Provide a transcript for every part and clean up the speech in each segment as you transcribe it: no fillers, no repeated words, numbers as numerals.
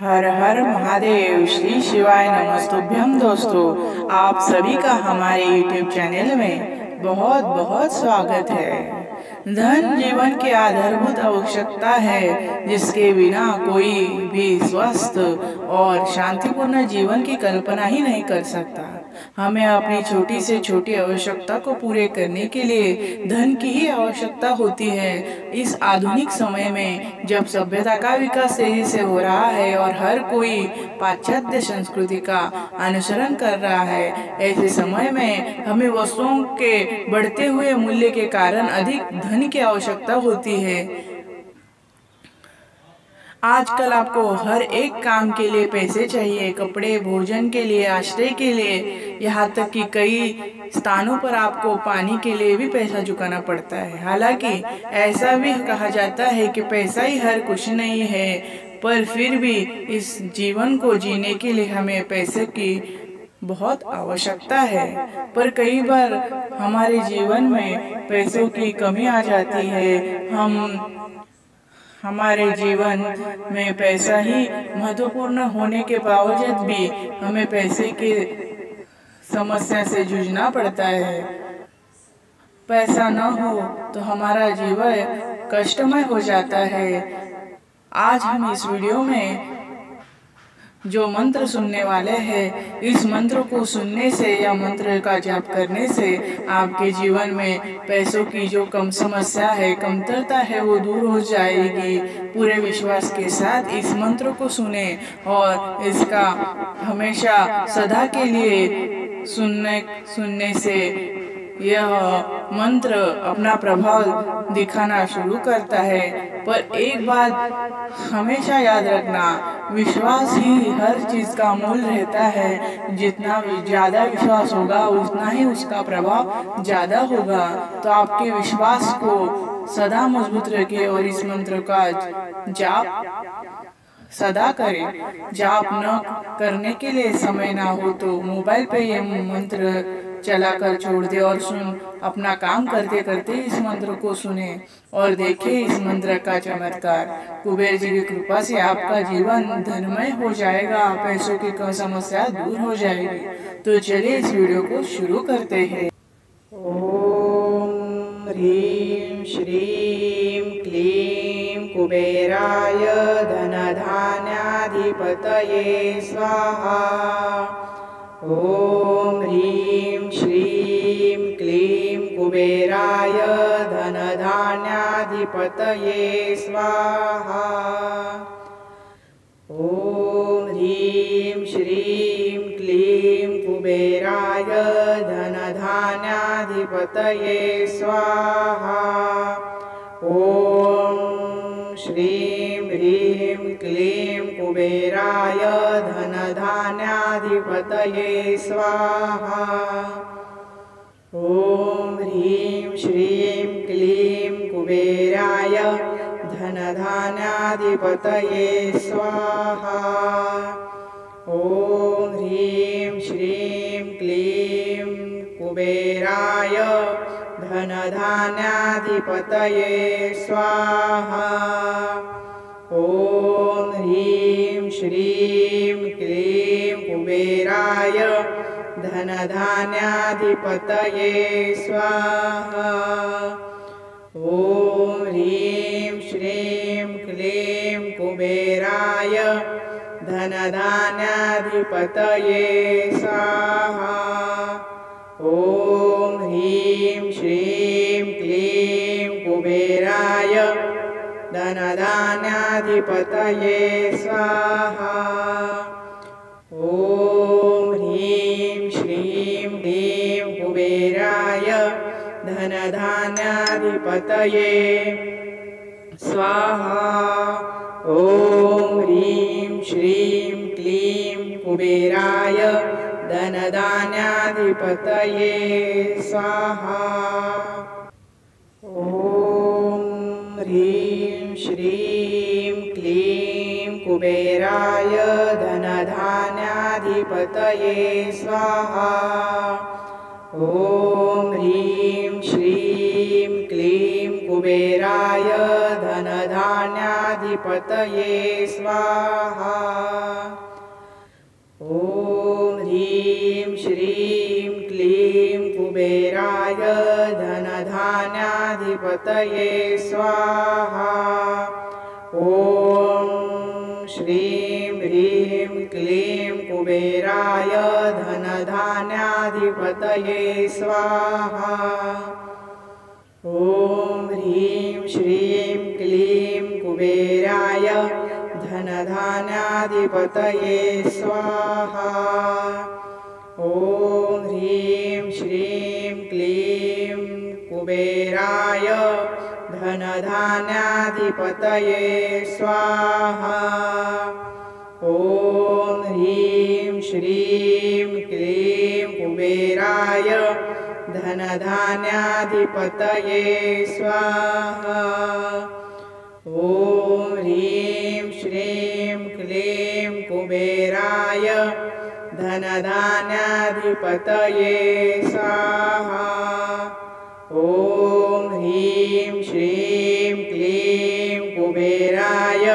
हर हर महादेव। श्री शिवाय नमस्तुभ्यम। दोस्तों, आप सभी का हमारे YouTube चैनल में बहुत बहुत स्वागत है। धन जीवन की आधारभूत आवश्यकता है, जिसके बिना कोई भी स्वस्थ और शांतिपूर्ण जीवन की कल्पना ही नहीं कर सकता। हमें अपनी छोटी से छोटी आवश्यकता को पूरे करने के लिए धन की ही आवश्यकता होती है। इस आधुनिक समय में जब सभ्यता का विकास तेजी से हो रहा है और हर कोई पाश्चात्य संस्कृति का अनुसरण कर रहा है, ऐसे समय में हमें वस्तुओं के बढ़ते हुए मूल्य के कारण अधिक धन की आवश्यकता होती है। आजकल आपको हर एक काम के लिए पैसे चाहिए, कपड़े, भोजन के लिए, आश्रय के लिए, यहाँ तक कि कई स्थानों पर आपको पानी के लिए भी पैसा चुकाना पड़ता है। हालांकि ऐसा भी कहा जाता है कि पैसा ही हर कुछ नहीं है, पर फिर भी इस जीवन को जीने के लिए हमें पैसे की बहुत आवश्यकता है। पर कई बार हमारे जीवन में पैसों की कमी आ जाती है। हमारे जीवन में पैसा ही महत्वपूर्ण होने के बावजूद भी हमें पैसे की समस्या से जूझना पड़ता है। पैसा न हो तो हमारा जीवन कष्टमय हो जाता है। आज हम इस वीडियो में जो मंत्र सुनने वाले हैं, इस मंत्र को सुनने से या मंत्र का जाप करने से आपके जीवन में पैसों की जो कम समस्या है, कमतरता है, वो दूर हो जाएगी। पूरे विश्वास के साथ इस मंत्र को सुने और इसका हमेशा सदा के लिए सुनने से यह मंत्र अपना प्रभाव दिखाना शुरू करता है। पर एक बात हमेशा याद रखना, विश्वास ही हर चीज का मूल रहता है। जितना ज्यादा विश्वास होगा उतना ही उसका प्रभाव ज्यादा होगा। तो आपके विश्वास को सदा मजबूत रखें और इस मंत्र का जाप सदा करें। जाप न करने के लिए समय ना हो तो मोबाइल पे ये मंत्र चलाकर छोड़ दे और अपना काम करते करते इस मंत्र को सुने और देखें इस मंत्र का चमत्कार। कुबेर जी की कृपा से आपका जीवन धनमय हो जाएगा, पैसों की समस्या दूर हो जाएगी। तो चलिए इस वीडियो को शुरू करते हैं। ओम ह्रीं श्रीं क्लीं कुबेराय धनधान्याधिपतये स्वाहा। ओम ह्रीं श्रीं क्लीं कुबेराय धनधान्याधिपतये स्वाहा। ओम ह्रीं श्रीं क्लीं कुबेराय धनधान्याधिपतये स्वाहा। ओम श्रीं ह्रीं क्लीं कुबेराय धनधान्याधिपतये स्वाहा। ओम ह्रीं श्रीं क्लीं कुबेराय धनधान्याधिपतये स्वाहा। ओम ह्रीं श्रीं क्लीं कुबेराय धनधान्याधिपतये स्वाहा। ओम ह्रीं श्रीं क्लीं कुबेराय धनधान्याधिपतये स्वाहा। ओम ह्रीं श्रीं क्लीं कुबेराय धनधान्याधिपतये स्वाहा। ओम ह्रीं श्रीं क्लीं कुबेराय धनधान्याधिपतये स्वाहा। ओम ह्रीं श्रीं क्लीं कुबेराय धनधान्याधिपतये स्वाहा। ओम ह्रीं श्रीं क्लीं कुबेराय धनधान्याधिपतये स्वाहा। ओम ह्रीं श्रीं क्लीं कुबेराय धनधान्याधिपतये स्वाहा। ओम ह्रीं श्रीं क्लीं कुबेराय धनधान्याधिपतये स्वाहा। धनधान्याधिपतये स्वाहा। ॐ श्रीं ह्रीं क्लीं कुबेराय धनधान्याधिपतये स्वाहा। ॐ ह्रीं श्रीं क्लीं कुबेराय धनधान्याधिपतये स्वाहा। ॐ ह्रीं श्रीं क्लीं कुबेराय धनधान्याधिपतये स्वाहा। ॐ ह्रीं श्रीं क्लीं कुबेराय धनधान्याधिपतये स्वाहा। ॐ ह्रीं श्रीं क्लीं कुबेराय धनधान्याधिपतये स्वाहा। ॐ ह्रीं श्रीं क्लीं कुबेराय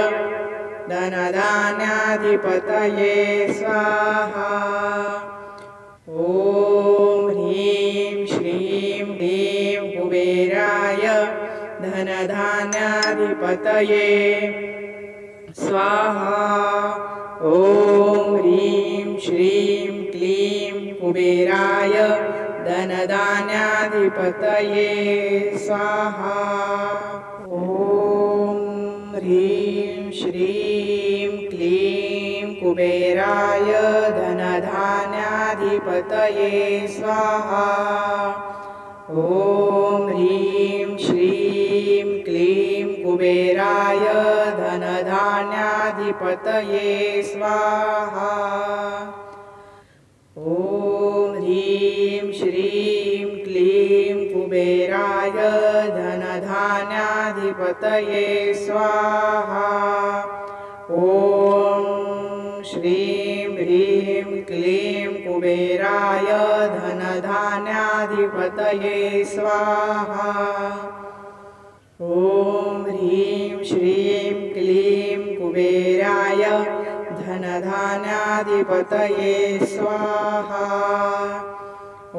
धनधान्याधिपतये स्वाहा। ॐ ह्रीं श्रीं क्लीं कुबेराय धनधान्याधिपतये स्वाहा। ॐ ह्रीं श्रीं क्लीं कुबेराय धनधान्याधिपतये स्वाहा। ॐ ह्रीं श्रीं क्लीं कुबेराय धनधान्याधिपतये स्वाहा। ॐ ह्रीं श्रीं क्लीं कुबेराय धनधान्याधिपतये स्वाहा। ॐ ह्रीं श्रीं क्लीं कुबेराय धनधान्याधिपतये स्वाहा। ॐ श्रीं ह्रीं क्लीं कुबेराय धनधान्याधिपतये स्वाहा। ॐ ह्रीं श्रीं क्लीं कुबेराय धनधान्याधिपतये स्वाहा। ॐ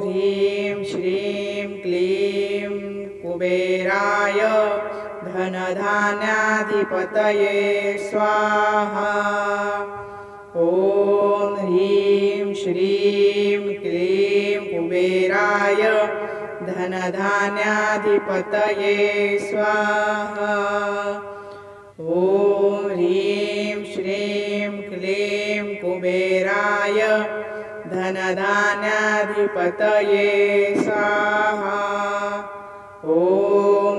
ह्रीं श्रीं क्लीं कुबेराय धनधान्याधिपतये स्वाहा। ॐ ह्रीं श्रीं क्लीं कुबेराय धनधान्याधिपतये स्वाहा। ॐ ह्रीं श्रीं क्लीं कुबेराय धनधान्याधिपतये स्वाहा। ॐ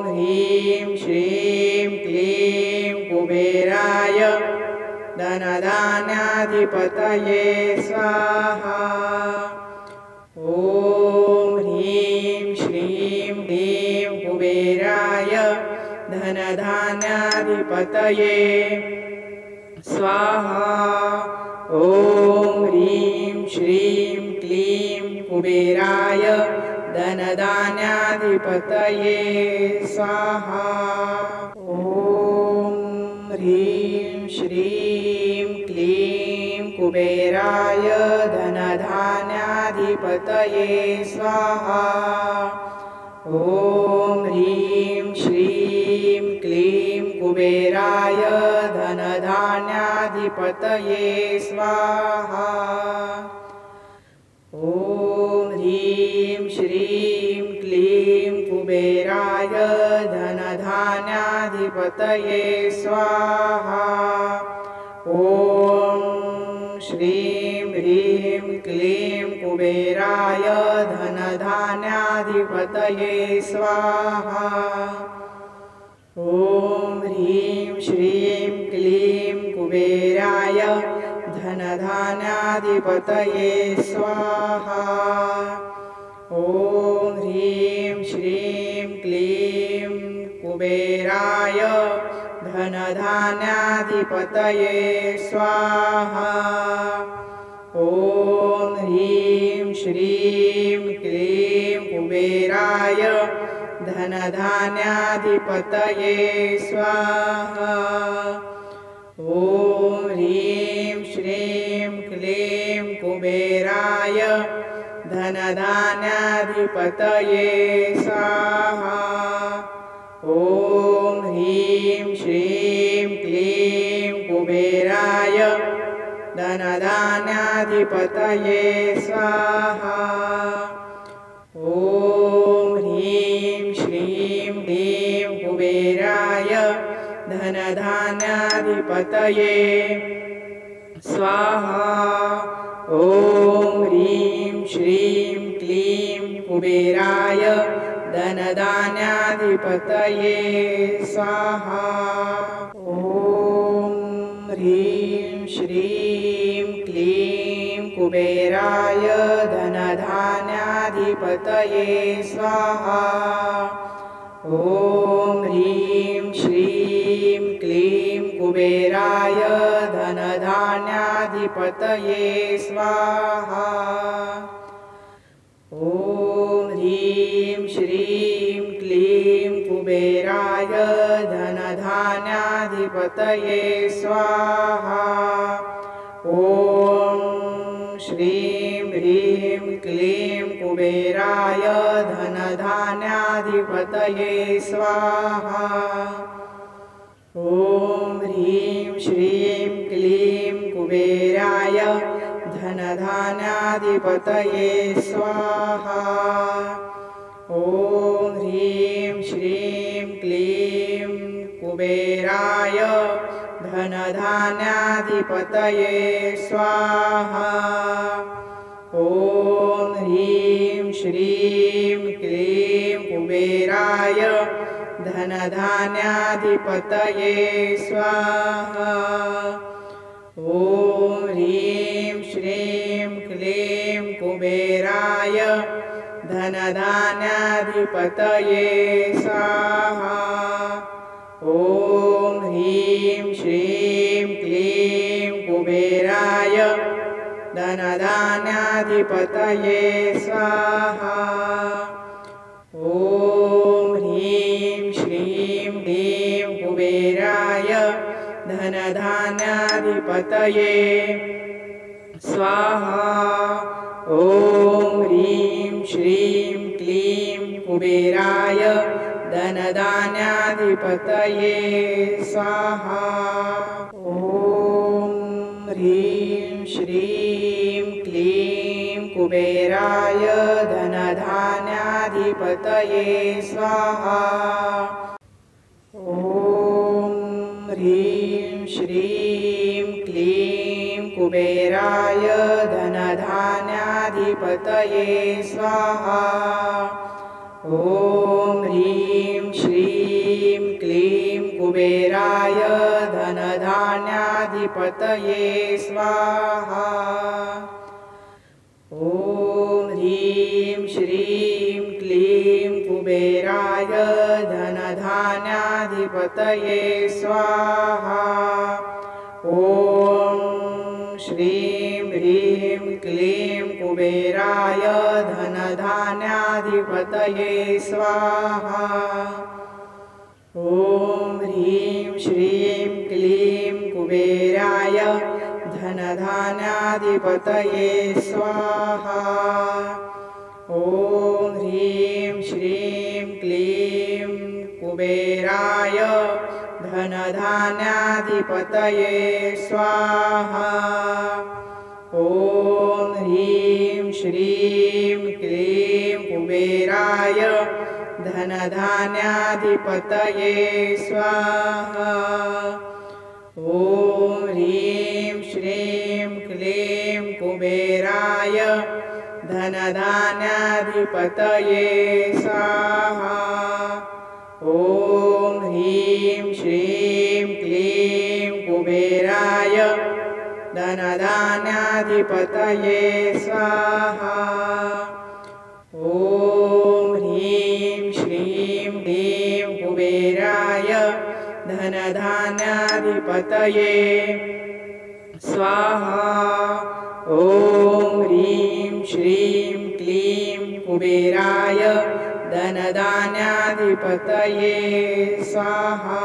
ह्रीं श्रीं क्लीं कुबेराय धनधान्याधिपतये स्वाहा। ॐ ह्रीं श्रीं क्लीं कुबेराय धनधान्याधिपतये स्वाहा। ॐ ह्रीं श्रीं क्लीं कुबेराय धनधान्याधिपतये स्वाहा। ॐ ह्रीं श्रीं क्लीं कुबेराय धनधान्याधिपतये स्वाहा। ॐ ह्रीं श्रीं क्लीं कुबेराय धनधान्याधिपतये स्वाहा। ॐ ह्रीं श्रीं क्लीं कुबेराय धनधान्याधिपतये स्वाहा। ॐ श्रीं ह्रीं क्लीं कुबेराय धनधान्याधिपतये स्वाहा। ॐ ह्रीं श्रीं क्लीं कुबेराय धनधान्याधिपतये स्वाहा। ॐ ह्रीं श्रीं क्लीं कुबेराय धनधान्याधिपतये स्वाहा। ॐ ह्रीं श्रीं क्लीं कुबेराय धनधान्याधिपतये स्वाहा। ॐ ह्रीं श्रीं क्लीं कुबेराय धनधान्याधिपतये स्वाहा। ॐ ह्रीं श्रीं क्लीं कुबेराय धनधान्याधिपतये स्वाहा। ॐ ह्रीं श्रीं क्लीं कुबेराय धनधान्याधिपतये स्वाहा। ॐ ह्रीं श्रीं क्लीं कुबेराय धनधान्याधिपतये स्वाहा। ॐ ह्रीं श्रीं क्लीं कुबेराय धनधान्याधिपतये स्वाहा। ॐ ह्रीं श्रीं क्लीं कुबेराय धनधान्याधिपतये स्वाहा। ॐ ह्रीं श्रीं क्लीं कुबेराय धनधान्याधिपतये स्वाहा। ॐ श्रीं ह्रीं क्लीं कुबेराय धनधान्याधिपतये स्वाहा। ॐ ह्रीं श्रीं क्लीं कुबेराय धनधान्याधिपतये स्वाहा। ॐ ह्रीं श्रीं क्लीं कुबेराय धनधान्याधिपतये स्वाहा। ॐ ह्रीं श्रीं क्लीं कुबेराय धनधान्याधिपतये स्वाहा। ॐ ह्रीं श्रीं क्लीं कुबेराय धनधान्याधिपतये स्वाहा। ॐ ह्रीं श्रीं क्लीं कुबेराय धनधान्याधिपतये स्वाहा। ॐ ह्रीं श्रीं क्लीं कुबेराय धनधान्याधिपतये स्वाहा। ॐ ह्रीं श्रीं क्लीं कुबेराय धनधान्याधिपतये स्वाहा। ॐ ह्रीं श्रीं क्लीं कुबेराय धनधान्याधिपतये स्वाहा। ॐ ह्रीं श्रीं क्लीं कुबेराय धनधान्याधिपतये स्वाहा। ॐ ह्रीं श्रीं क्लीं कुबेराय धनधान्याधिपतये स्वाहा। ॐ ह्रीं श्रीं क्लीं कुबेराय धनधान्याधिपतये स्वाहा। ॐ श्रीं ह्रीं क्लीं कुबेराय धनधान्याधिपतये स्वाहा। ॐ ह्रीं श्रीं क्लीं कुबेराय धनधान्याधिपतये स्वाहा। ॐ ह्रीं श्रीं क्लीं कुबेराय धनधान्याधिपतये स्वाहा। ॐ ह्रीं श्रीं क्लीं कुबेराय धनधान्याधिपतये स्वाहा। ॐ ह्रीं श्रीं क्लीं कुबेराय धनधान्याधिपतये स्वाहा। ॐ ह्रीं श्रीं क्लीं कुबेराय धनधान्याधिपतये स्वाहा। ॐ ह्रीं श्रीं क्लीं कुबेराय धनधान्याधिपतये स्वाहा। ॐ ह्रीं श्रीं क्लीं कुबेराय धनधान्याधिपतये स्वाहा।